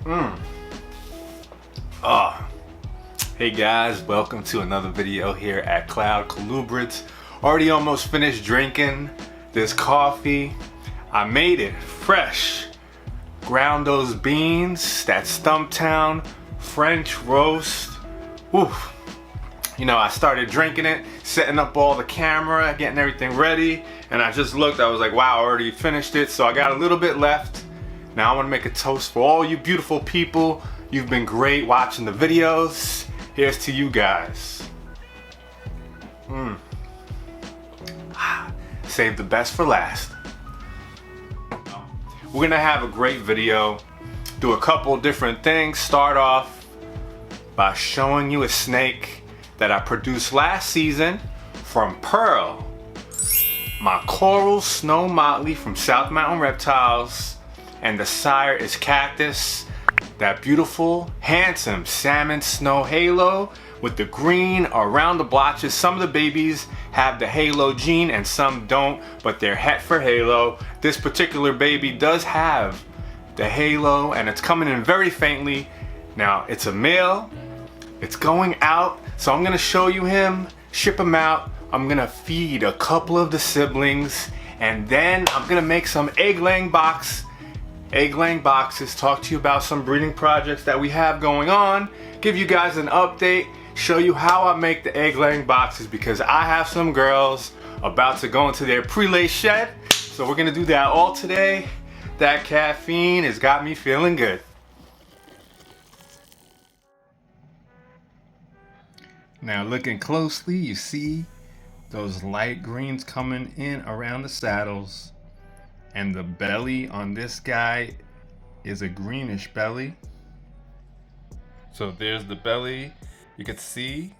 Oh, hey guys, welcome to another video here at Colubrids. Already almost finished drinking this coffee. I made it fresh. Ground those beans, that Stumptown French roast. Oof. You know, I started drinking it, setting up all the camera, getting everything ready, and I just looked, I was like, wow, I already finished it, so I got a little bit left. Now I want to make a toast for all you beautiful people. You've been great watching the videos. Here's to you guys. Save the best for last. We're gonna have a great video, do a couple different things. Start off by showing you a snake that I produced last season from Pearl, my coral snow motley from South Mountain Reptiles, and the sire is Cactus, that beautiful, handsome salmon snow halo with the green around the blotches. Some of the babies have the halo gene and some don't, but they're het for halo. This particular baby does have the halo and it's coming in very faintly. Now it's a male, it's going out, so I'm gonna show you him, ship him out. I'm gonna feed a couple of the siblings and then I'm gonna make some egg-laying boxes, talk to you about some breeding projects that we have going on, give you guys an update, show you how I make the egg-laying boxes because I have some girls about to go into their pre-lay shed. So we're gonna do that all today. That caffeine has got me feeling good. Now looking closely, you see those light greens coming in around the saddles, and the belly on this guy is a greenish belly. So there's the belly. You can see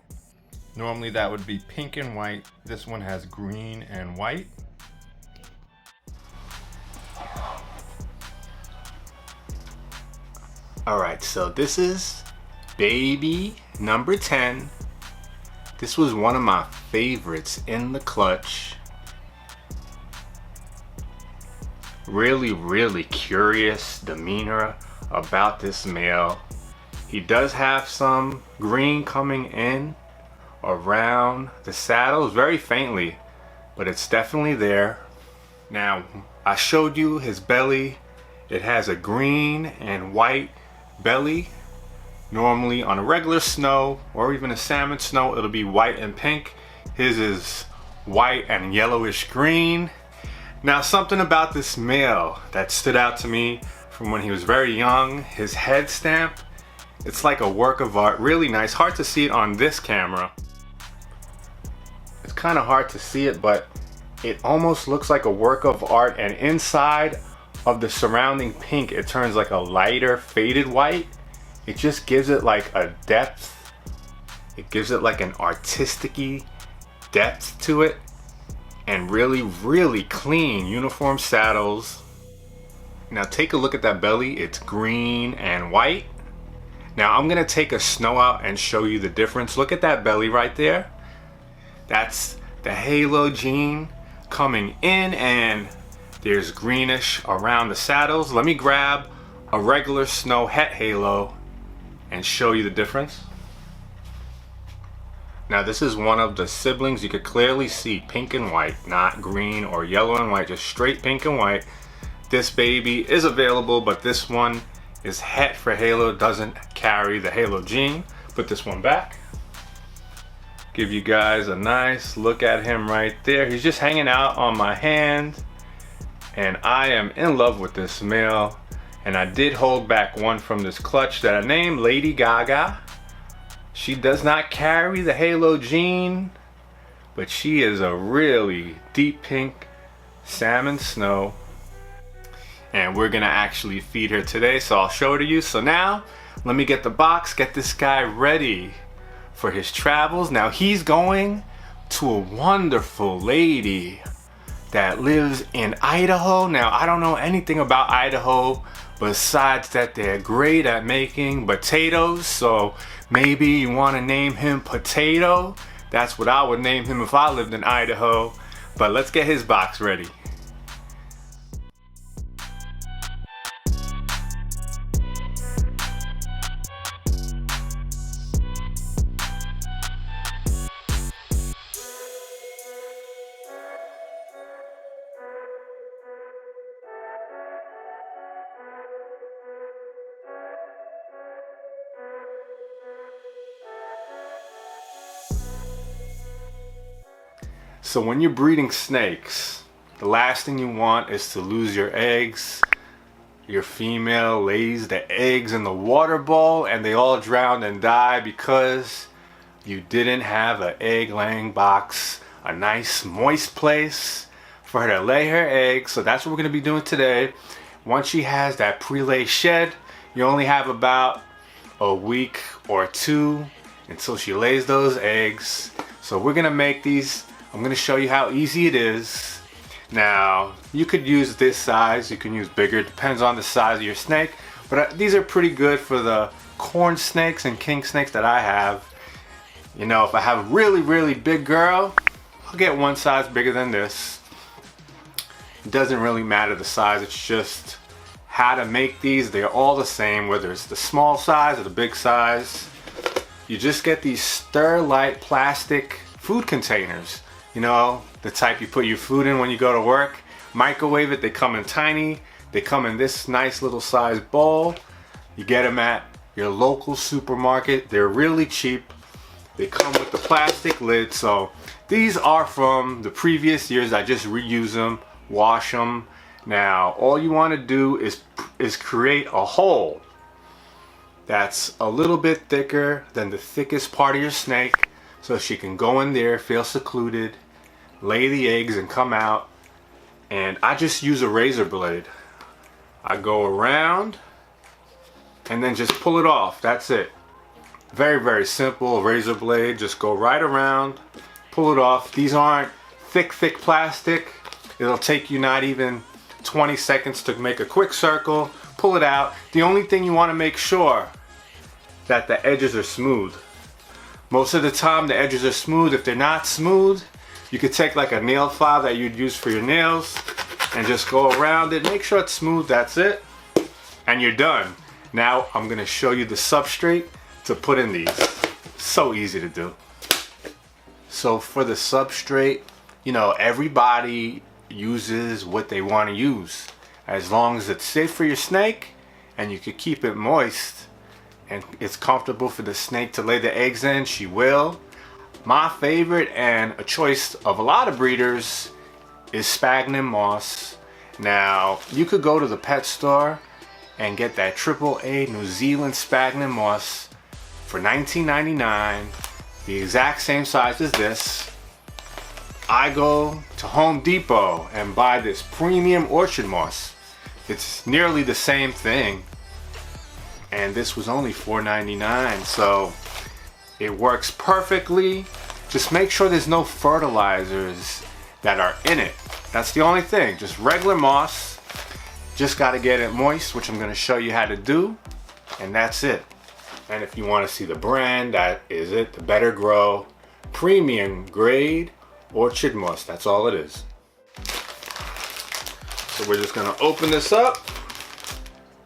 normally that would be pink and white. This one has green and white. All right, so this is baby number 10. This was one of my favorites in the clutch. Really curious demeanor about this male. He does have some green coming in around the saddles, very faintly, but it's definitely there. Now, I showed you his belly. It has a green and white belly. Normally on a regular snow or even a salmon snow, it'll be white and pink. His is white and yellowish green. Now, something about this male that stood out to me from when he was very young, his head stamp, it's like a work of art, really nice. Hard to see it on this camera. It's kind of hard to see it, but it almost looks like a work of art, and inside of the surrounding pink, it turns like a lighter faded white. It just gives it like a depth. It gives it like an artistic-y depth to it. And really clean uniform saddles. Now take a look at that belly. It's green and white. Now I'm gonna take a snow out and show you the difference. Look at that belly right there. That's the halo gene coming in, and there's greenish around the saddles. Let me grab a regular snow het halo and show you the difference. Now this is one of the siblings. You could clearly see pink and white, not green or yellow and white, just straight pink and white. This baby is available, but this one is het for halo, doesn't carry the halo gene. Put this one back. Give you guys a nice look at him right there. He's just hanging out on my hand, and I am in love with this male. And I did hold back one from this clutch that I named Lady Gaga. She does not carry the halo gene, but she is a really deep pink salmon snow. And we're gonna actually feed her today, so I'll show her to you. So now, let me get the box, get this guy ready for his travels. Now he's going to a wonderful lady that lives in Idaho. Now I don't know anything about Idaho besides that they're great at making potatoes, so maybe you want to name him Potato. That's what I would name him if I lived in Idaho. But let's get his box ready. So when you're breeding snakes, the last thing you want is to lose your eggs. Your female lays the eggs in the water bowl and they all drown and die because you didn't have an egg laying box, a nice moist place for her to lay her eggs. So that's what we're going to be doing today. Once she has that pre-lay shed, you only have about a week or two until she lays those eggs. So we're going to make these. I'm going to show you how easy it is. Now, you could use this size, you can use bigger, it depends on the size of your snake. But these are pretty good for the corn snakes and king snakes that I have. You know, if I have a really, really big girl, I'll get one size bigger than this. It doesn't really matter the size, it's just how to make these. They're all the same, whether it's the small size or the big size. You just get these Sterlite plastic food containers. You know, the type you put your food in when you go to work. Microwave it, they come in tiny. They come in this nice little size bowl. You get them at your local supermarket. They're really cheap. They come with the plastic lid. So these are from the previous years. I just reuse them, wash them. Now, all you want to do is create a hole that's a little bit thicker than the thickest part of your snake, so she can go in there, feel secluded, lay the eggs and come out. And I just use a razor blade. I go around and then just pull it off. That's it. Very, very simple. A razor blade, just go right around, pull it off. These aren't thick plastic. It'll take you not even 20 seconds to make a quick circle, pull it out. The only thing you want to make sure that the edges are smooth. Most of the time the edges are smooth. If they're not smooth, you could take like a nail file that you'd use for your nails and just go around it. Make sure it's smooth, that's it. And you're done. Now I'm gonna show you the substrate to put in these. So easy to do. So for the substrate, you know, everybody uses what they want to use. As long as it's safe for your snake and you can keep it moist and it's comfortable for the snake to lay the eggs in, she will. My favorite and a choice of a lot of breeders is sphagnum moss. Now, you could go to the pet store and get that AAA New Zealand sphagnum moss for $19.99, the exact same size as this. I go to Home Depot and buy this premium orchard moss. It's nearly the same thing, and this was only $4.99, so it works perfectly. Just make sure there's no fertilizers that are in it. That's the only thing, just regular moss. Just got to get it moist, which I'm going to show you how to do, and that's it. And if you want to see the brand, that is it, the Better Grow Premium Grade Orchard Moss. That's all it is. So we're just going to open this up.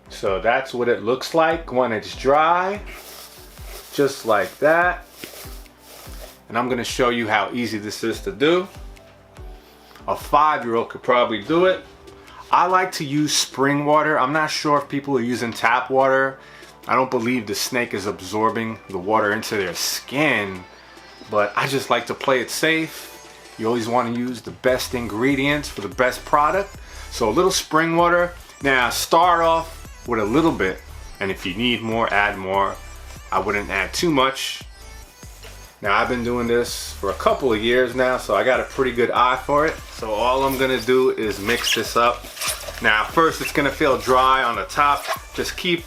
So that's what it looks like when it's dry, just like that. And I'm going to show you how easy this is to do. A 5-year-old could probably do it. I like to use spring water. I'm not sure if people are using tap water. I don't believe the snake is absorbing the water into their skin, but I just like to play it safe. You always want to use the best ingredients for the best product. So a little spring water. Now start off with a little bit, and if you need more, add more. I wouldn't add too much. Now I've been doing this for a couple of years now, so I got a pretty good eye for it. So all I'm gonna do is mix this up. Now first it's gonna feel dry on the top. Just keep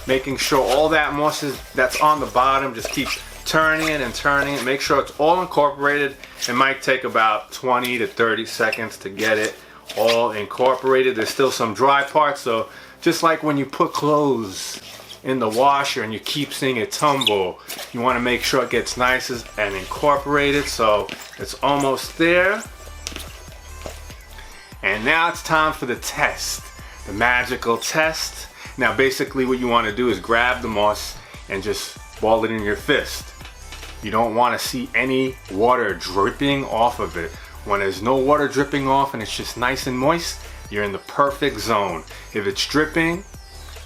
making sure all that moss that's on the bottom, just keep turning it and turning it. Make sure it's all incorporated. It might take about 20 to 30 seconds to get it all incorporated. There's still some dry parts, so just like when you put clothes in the washer and you keep seeing it tumble, you want to make sure it gets nice and incorporated. So it's almost there. And now it's time for the test, the magical test. Now basically what you want to do is grab the moss and just ball it in your fist. You don't want to see any water dripping off of it. When there's no water dripping off and it's just nice and moist, you're in the perfect zone. If it's dripping,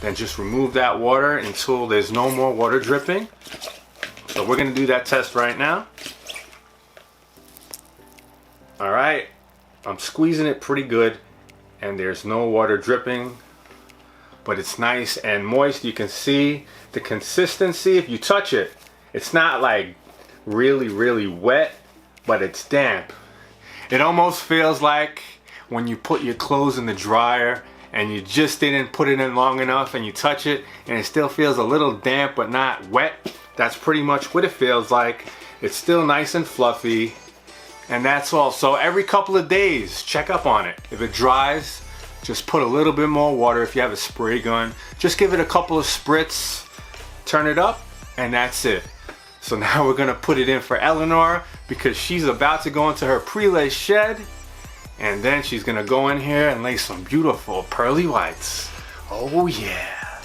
then just remove that water until there's no more water dripping. So we're gonna do that test right now. All right, I'm squeezing it pretty good and there's no water dripping, but it's nice and moist. You can see the consistency. If you touch it, it's not like really wet, but it's damp. It almost feels like when you put your clothes in the dryer and you just didn't put it in long enough and you touch it and it still feels a little damp but not wet. That's pretty much what it feels like. It's still nice and fluffy, and that's all. So every couple of days, check up on it. If it dries, just put a little bit more water. If you have a spray gun, just give it a couple of spritz, turn it up, and that's it. So now we're gonna put it in for Eleanor because she's about to go into her pre-lay shed, and then she's gonna go in here and lay some beautiful pearly whites. Oh yeah.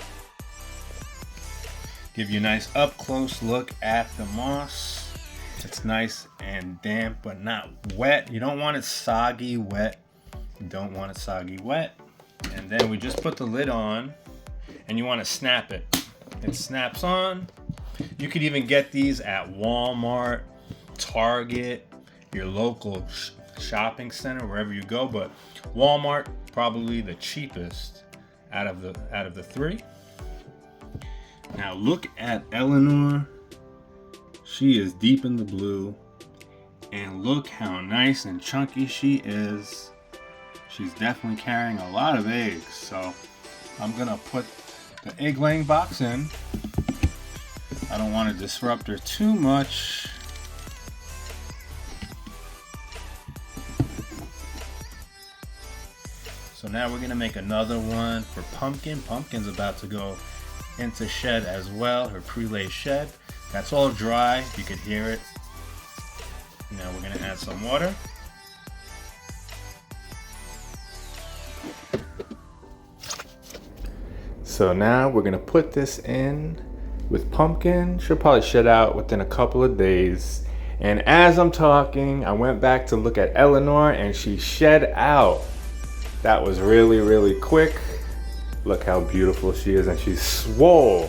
Give you a nice up close look at the moss. It's nice and damp but not wet. You don't want it soggy wet. You don't want it soggy wet. And then we just put the lid on and you want to snap it. It snaps on. You could even get these at Walmart, Target, your local shopping center, wherever you go, but Walmart probably the cheapest out of the three. Now look at Eleanor. She is deep in the blue, and look how nice and chunky she is. She's definitely carrying a lot of eggs, so I'm gonna put the egg laying box in. I don't want to disrupt her too much. So now we're gonna make another one for Pumpkin. Pumpkin's about to go into shed as well, her pre-lay shed. That's all dry, you can hear it. Now we're gonna add some water. So now we're gonna put this in with Pumpkin. She'll probably shed out within a couple of days. And as I'm talking, I went back to look at Eleanor and she shed out. That was really quick. Look how beautiful she is, and she's swole,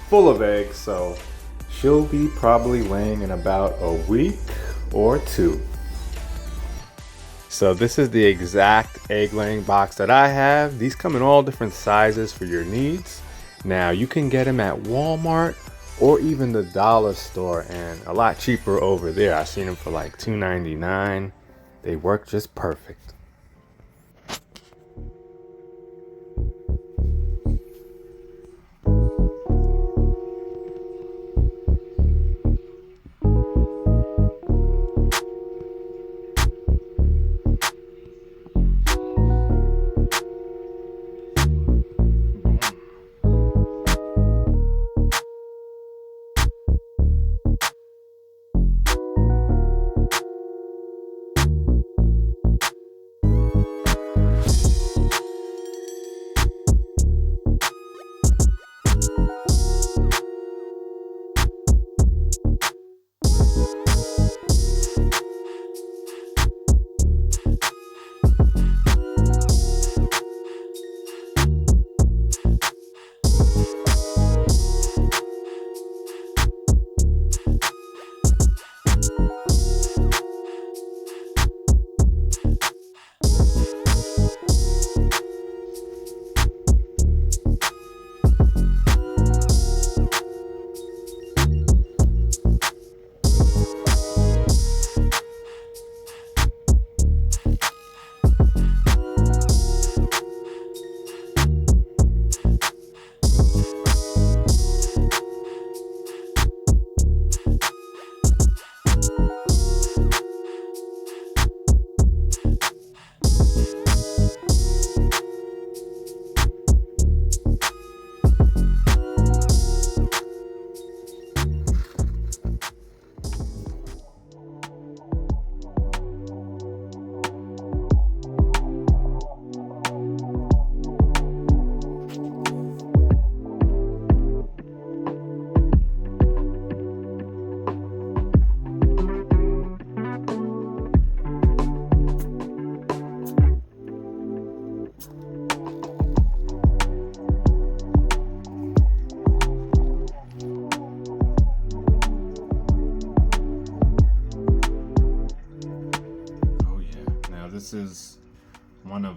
full of eggs, so she'll be probably laying in about a week or two. So this is the exact egg laying box that I have. These come in all different sizes for your needs. Now you can get them at Walmart or even the dollar store, and a lot cheaper over there. I've seen them for like $2.99. They work just perfect.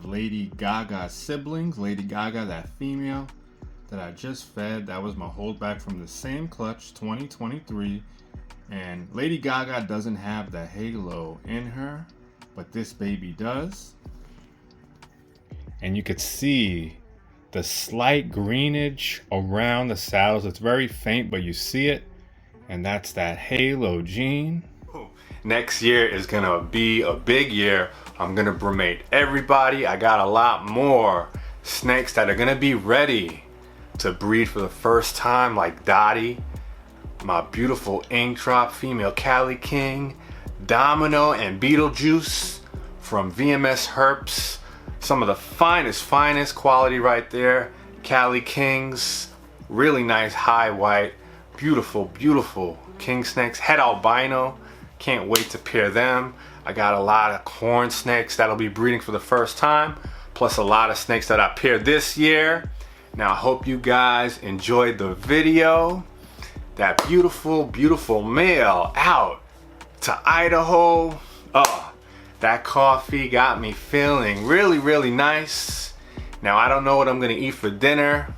of Lady Gaga's siblings. Lady Gaga, that female that I just fed, that was my holdback from the same clutch, 2023. And Lady Gaga doesn't have the halo in her, but this baby does. And you could see the slight greenage around the saddles. It's very faint, but you see it. And that's that halo gene. Next year is gonna be a big year. I'm gonna bromate everybody. I got a lot more snakes that are gonna be ready to breed for the first time, like Dottie, my beautiful ink drop female Cali King, Domino and Beetlejuice from VMS Herps. Some of the finest quality right there. Cali Kings, really nice high white, beautiful king snakes. Het albino, can't wait to pair them. I got a lot of corn snakes that'll be breeding for the first time, plus a lot of snakes that I paired this year. Now I hope you guys enjoyed the video. That beautiful male out to Idaho. Oh, that coffee got me feeling really nice. Now I don't know what I'm gonna eat for dinner.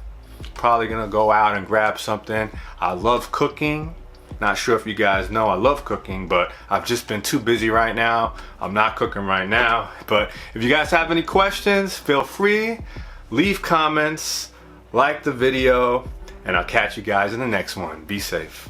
Probably gonna go out and grab something. I love cooking. Not sure if you guys know I love cooking, but I've just been too busy right now. I'm not cooking right now. But if you guys have any questions, feel free, leave comments, like the video, and I'll catch you guys in the next one. Be safe.